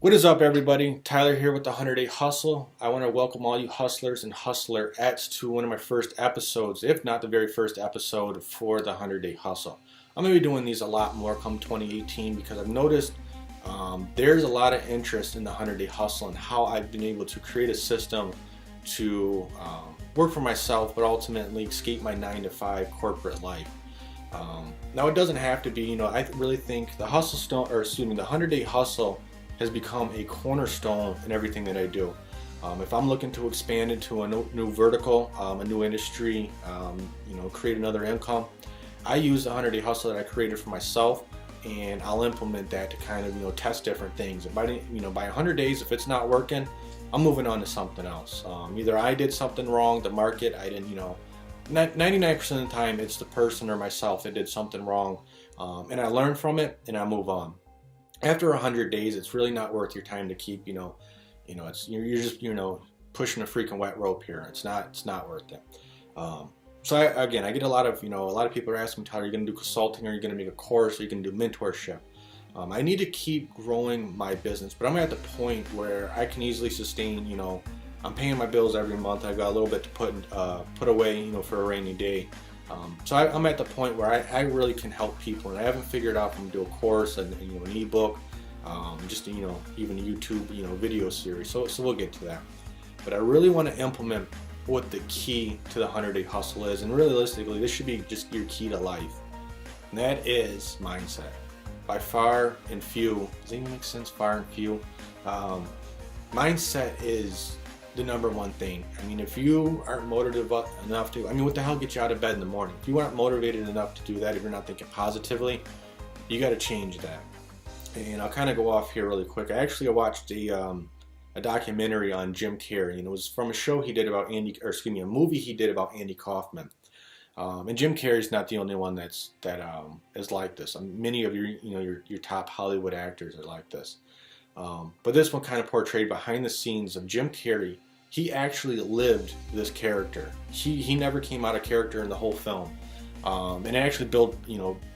What is up, everybody? Tyler here with the 100-Day Hustle. I want to welcome all you hustlers and hustlerettes to one of my first episodes, if not the very first episode for the 100-Day Hustle. I'm going to be doing these a lot more come 2018 because I've noticed there's a lot of interest in the 100-Day Hustle and how I've been able to create a system to work for myself, but ultimately escape my 9-to-5 corporate life. Now, it doesn't have to be, I really think the 100-Day Hustle has become a cornerstone in everything that I do. If I'm looking to expand into a new vertical, a new industry, create another income, I use the 100-Day Hustle that I created for myself, and I'll implement that to kind of test different things. And by 100 days, if it's not working, I'm moving on to something else. Either I did something wrong, the market, I didn't, 99% of the time it's the person or myself that did something wrong, and I learn from it and I move on. After 100 days, it's really not worth your time to keep, you're just pushing a freaking wet rope here. It's not worth it. So I get a lot of people are asking me, Tyler, are you going to do consulting, or are you going to make a course, or are you going to do mentorship? I need to keep growing my business, but I'm at the point where I can easily sustain, I'm paying my bills every month. I've got a little bit to put away, for a rainy day. So I'm at the point where I really can help people, and I haven't figured out if I'm going to do a course, an ebook, even a YouTube, video series. So we'll get to that. But I really want to implement what the key to the 100-Day Hustle is, and realistically, this should be just your key to life, and that is mindset. By far and few, does that even make sense? Far and few. Mindset is the number one thing. If you aren't motivated enough to, what the hell gets you out of bed in the morning? If you aren't motivated enough to do that, if you're not thinking positively, you got to change that. And I'll kind of go off here really quick. I watched a documentary on Jim Carrey, and it was from a show he did about a movie he did about Andy Kaufman. And Jim Carrey's not the only one that is like this. Many of your top Hollywood actors are like this. But this one kind of portrayed behind the scenes of Jim Carrey. He actually lived this character. He never came out of character in the whole film. And it actually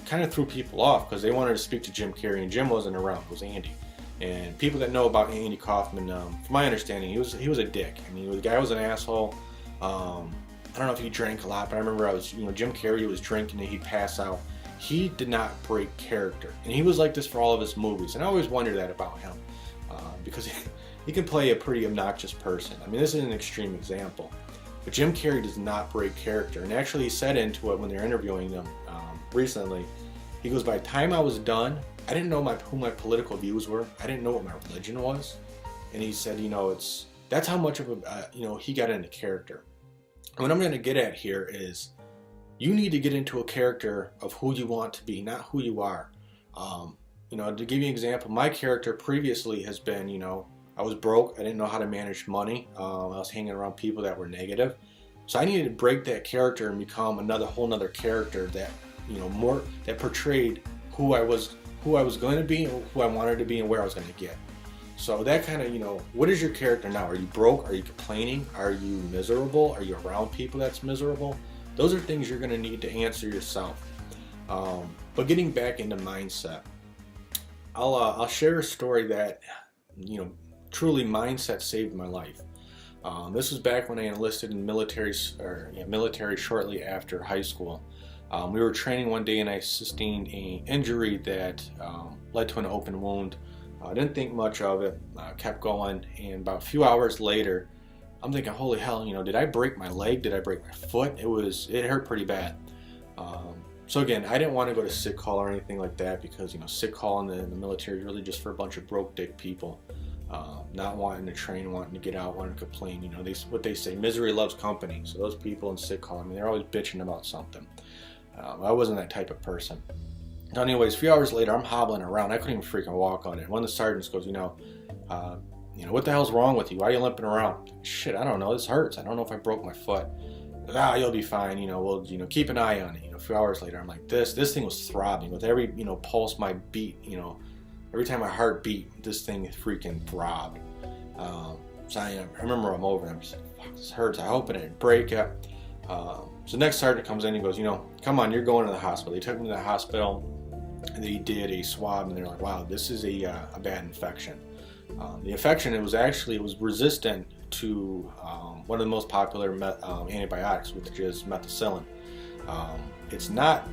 kind of threw people off because they wanted to speak to Jim Carrey, and Jim wasn't around. It was Andy. And people that know about Andy Kaufman, from my understanding, he was a dick. The guy was an asshole. I don't know if he drank a lot, but I remember Jim Carrey was drinking and he'd pass out. He did not break character, and he was like this for all of his movies. And I always wondered that about him, because he can play a pretty obnoxious person. This is an extreme example, but Jim Carrey does not break character. And actually, he said into it when they're interviewing him recently. He goes, by the time I was done, I didn't know who my political views were. I didn't know what my religion was. And he said, that's how much of he got into character. And what I'm going to get at here is, you need to get into a character of who you want to be, not who you are. To give you an example, my character previously has been, I was broke. I didn't know how to manage money. I was hanging around people that were negative. So I needed to break that character and become whole nother character that, that portrayed who I was going to be, who I wanted to be, and where I was going to get. So that kind of, what is your character now? Are you broke? Are you complaining? Are you miserable? Are you around people that's miserable? Those are things you're going to need to answer yourself. But getting back into mindset, I'll share a story that, truly mindset saved my life. This was back when I enlisted in military shortly after high school. We were training one day and I sustained an injury that led to an open wound. I didn't think much of it, kept going, and about a few hours later, I'm thinking, holy hell, did I break my leg? Did I break my foot? It hurt pretty bad. So again, I didn't want to go to sick call or anything like that, because sick call in the military is really just for a bunch of broke dick people, not wanting to train, wanting to get out, wanting to complain. What they say, misery loves company. So those people in sick call, they're always bitching about something. I wasn't that type of person. Anyways, a few hours later, I'm hobbling around. I couldn't even freaking walk on it. One of the sergeants goes, what the hell's wrong with you? Why are you limping around? Shit, I don't know. This hurts. I don't know if I broke my foot. You'll be fine. We'll keep an eye on it. A few hours later, I'm like, this thing was throbbing with every pulse my beat. Every time my heart beat, this thing freaking throbbed. So I remember I'm over. I'm just like, fuck, this hurts. I hope it didn't break it. So the next sergeant comes in and goes, come on, you're going to the hospital. They took me to the hospital, and they did a swab, and they're like, wow, this is a bad infection. The infection, it was resistant to one of the most popular antibiotics, which is methicillin. It's not,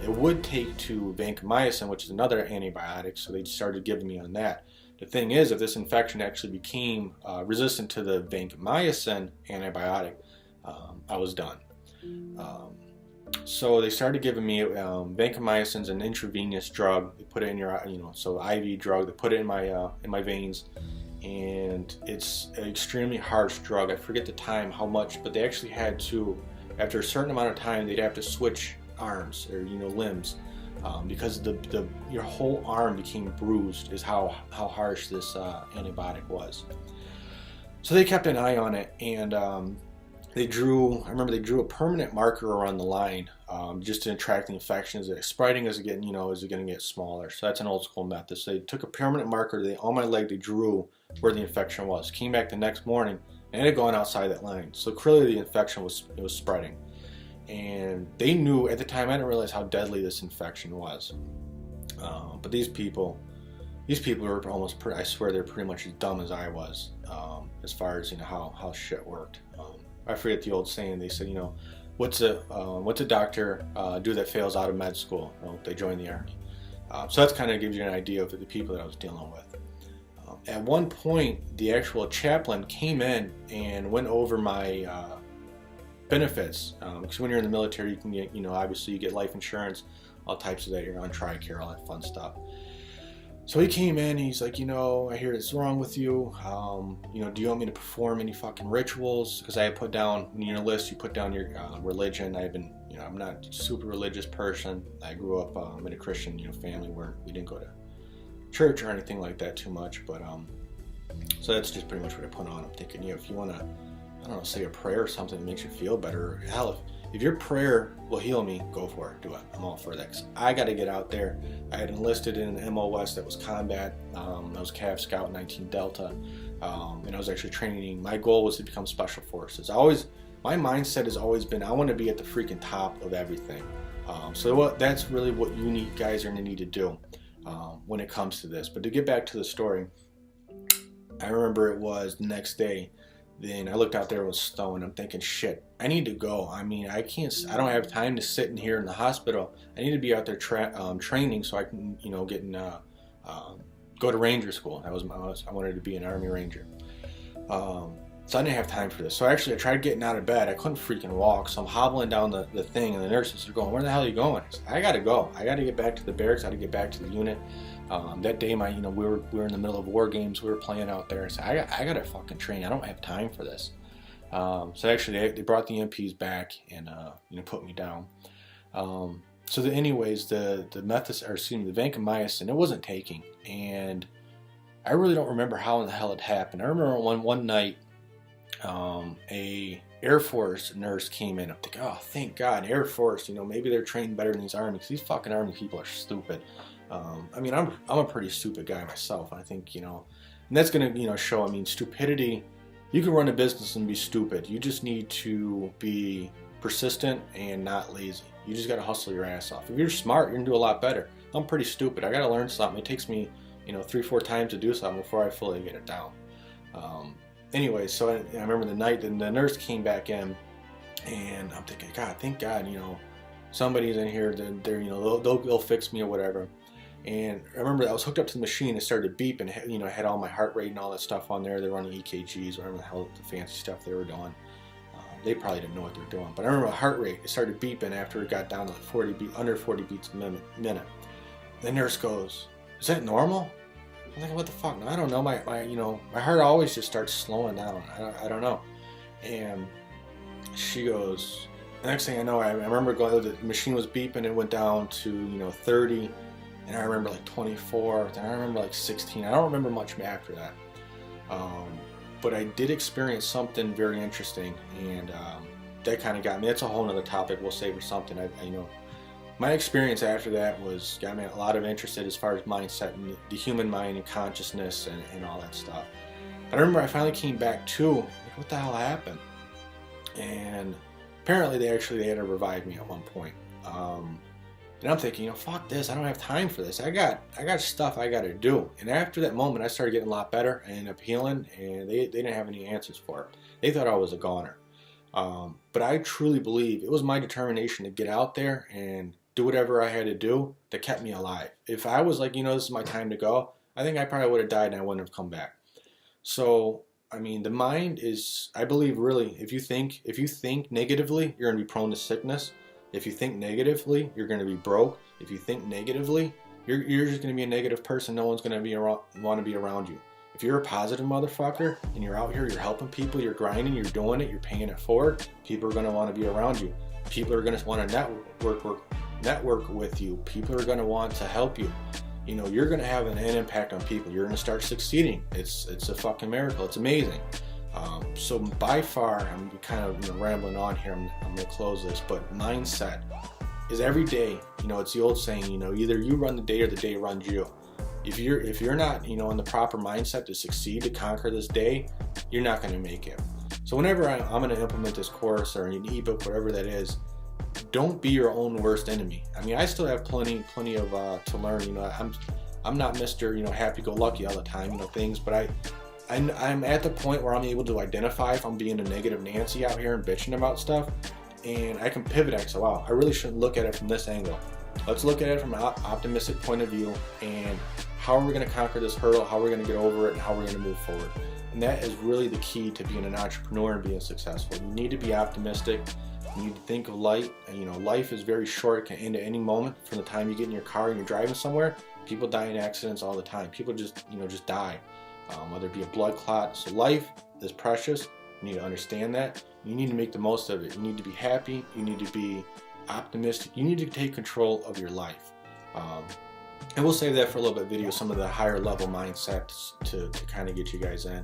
it would take to vancomycin, which is another antibiotic, so they started giving me on that. The thing is, if this infection actually became resistant to the vancomycin antibiotic, I was done. So they started giving me vancomycin's an intravenous drug. They put it in your, so IV drug. They put it in my veins, and it's an extremely harsh drug. I forget the time, how much, but they actually had to, after a certain amount of time, they'd have to switch arms or limbs, because your whole arm became bruised. Is how harsh this antibiotic was. So they kept an eye on it, and I remember they drew a permanent marker around the line, just to track the infection. Is it spreading? Is it getting, is it going to get smaller? So that's an old school method. So they took a permanent marker on my leg. They drew where the infection was. Came back the next morning, and it had gone outside that line. So clearly the infection was spreading. And they knew at the time. I didn't realize how deadly this infection was. But these people were almost, I swear, they're pretty much as dumb as I was, as far as how shit worked. I forget the old saying. They said, what's a doctor do that fails out of med school? Well, they join the army. So that's kind of gives you an idea of the people that I was dealing with. At one point, the actual chaplain came in and went over my benefits, because when you're in the military, you can get, obviously you get life insurance, all types of that. You're on TRICARE, all that fun stuff. So he came in, and he's like, I hear it's wrong with you. Do you want me to perform any fucking rituals? Because I had put down in your list, you put down your religion. I'm not a super religious person. I grew up in a Christian, family where we didn't go to church or anything like that too much. But so that's just pretty much what I put on. I'm thinking, if you want to, I don't know, say a prayer or something that makes you feel better. Hell, if your prayer will heal me, go for it. Do it. I'm all for that. 'Cause I got to get out there. I had enlisted in an MOS that was combat. I was Cav Scout 19 Delta, and I was actually training. My goal was to become Special Forces. My mindset has always been, I want to be at the freaking top of everything. That's really what you guys are going to need to do when it comes to this. But to get back to the story, I remember it was the next day. Then I looked out there, it was snowing. I'm thinking, shit, I need to go. I don't have time to sit in here in the hospital. I need to be out there training so I can, go to Ranger school. I wanted to be an Army Ranger. So I didn't have time for this. So actually I tried getting out of bed. I couldn't freaking walk. So I'm hobbling down the thing, and the nurses are going, where the hell are you going? I said, I gotta go. I gotta get back to the barracks. I gotta get back to the unit. That day, we were in the middle of war games. We were playing out there. I said, I gotta fucking train. I don't have time for this. So actually, they brought the MPs back and put me down. The vancomycin, it wasn't taking, and I really don't remember how in the hell it happened. I remember one night, a Air Force nurse came in. I'm thinking, oh, thank God, Air Force. Maybe they're trained better than these Army, because these fucking Army people are stupid. I'm a pretty stupid guy myself, and I think, and that's gonna, show. Stupidity. You can run a business and be stupid. You just need to be persistent and not lazy. You just gotta hustle your ass off. If you're smart, you're gonna do a lot better. I'm pretty stupid. I gotta learn something. It takes me, 3-4 times to do something before I fully get it down. Anyway, so I remember the night, and the nurse came back in, and I'm thinking, God, thank God, somebody's in here. They'll fix me or whatever. And I remember I was hooked up to the machine. It started to beep, and I had all my heart rate and all that stuff on there. They're running EKGs, whatever the hell the fancy stuff they were doing. They probably didn't know what they were doing. But I remember my heart rate. It started beeping after it got down to under 40 beats a minute. The nurse goes, "Is that normal?" I'm like, "What the fuck?" I don't know. My heart always just starts slowing down. I don't know. And she goes. The next thing I know, I remember the machine was beeping. It went down to 30. And I remember 24, then I remember 16. I don't remember much after that. But I did experience something very interesting, and that kind of got me. That's a whole other topic. We'll save for something. My experience after that got me a lot of interested as far as mindset and the human mind and consciousness and all that stuff. But I remember I finally came back to, what the hell happened? And apparently they had to revive me at one point. And I'm thinking, fuck this, I don't have time for this. I got stuff I got to do. And after that moment, I started getting a lot better. I ended up healing, and they didn't have any answers for it. They thought I was a goner. But I truly believe it was my determination to get out there and do whatever I had to do that kept me alive. If I was like, this is my time to go, I think I probably would have died and I wouldn't have come back. So, I mean, the mind is, I believe really, if you think negatively, you're going to be prone to sickness. If you think negatively, you're going to be broke. If you think negatively, you're just going to be a negative person. No one's going to want to be around you. If you're a positive motherfucker and you're out here, you're helping people, you're grinding, you're doing it, you're paying it forward, people are going to want to be around you. People are going to want to network with you. People are going to want to help you. You're going to have an impact on people. You're going to start succeeding. It's a fucking miracle. It's amazing. So by far, I'm kind of rambling on here. I'm going to close this, but mindset is every day. It's the old saying. Either you run the day or the day runs you. If you're not in the proper mindset to succeed, to conquer this day, you're not going to make it. So whenever I'm going to implement this course or an ebook, whatever that is, don't be your own worst enemy. I mean, I still have plenty of to learn. I'm not Mr. Happy-go-lucky all the time. Things, but I'm at the point where I'm able to identify if I'm being a negative Nancy out here and bitching about stuff, and I can pivot and say, wow, I really shouldn't look at it from this angle. Let's look at it from an optimistic point of view, and how are we going to conquer this hurdle, how are we going to get over it, and how are we going to move forward. And that is really the key to being an entrepreneur and being successful. You need to be optimistic. You need to think of light. Life is very short. It can end at any moment. From the time you get in your car and you're driving somewhere, people die in accidents all the time. People just die, whether it be a blood clot. So life is precious. You need to understand that. You need to make the most of it. You need to be happy. You need to be optimistic. You need to take control of your life. And we'll save that for a little bit video, some of the higher level mindsets to kind of get you guys in.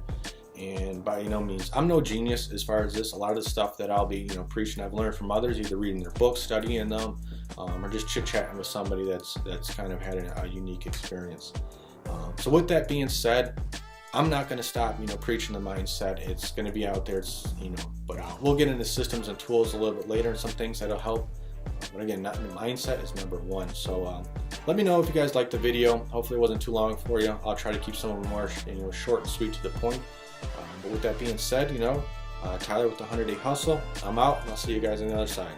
And by no means, I'm no genius as far as this. A lot of the stuff that I'll be preaching, I've learned from others, either reading their books, studying them, or just chit-chatting with somebody that's kind of had a unique experience. So with that being said, I'm not going to stop preaching the mindset. It's going to be out there. But we'll get into systems and tools a little bit later and some things that'll help. But again, not in the mindset is number one. So let me know if you guys liked the video. Hopefully it wasn't too long for you. I'll try to keep some of them more short and sweet to the point. But with that being said, Tyler with the 100 Day Hustle. I'm out, and I'll see you guys on the other side.